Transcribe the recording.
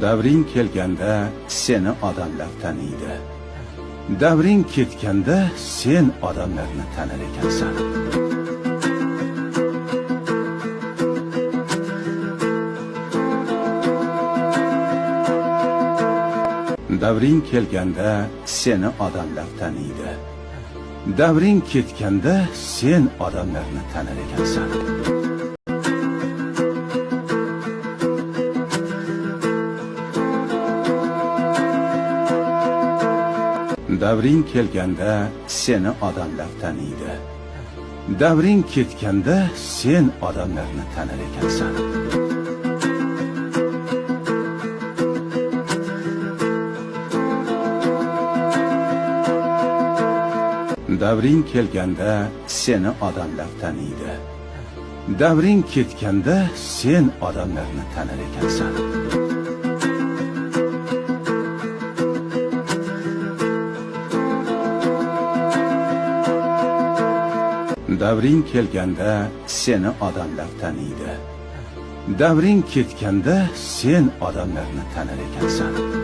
Davring kelganda seni odamlar taniydi. Davring ketganda sen odamlarni tanar ekansan. Davring kelganda seni odamlar taniydi. Davring ketganda sen odamlarni tanar ekansan. Davring kelganda seni odamlar taniydi. Davring ketganda sen odamlarni tanar ekansan. Davring kelganda seni odamlar taniydi. Davring ketganda sen odamlarni tanar ekansan. Davring kelganda seni odamlar taniydi. Davring ketganda sen odamlarni tanar ekansan.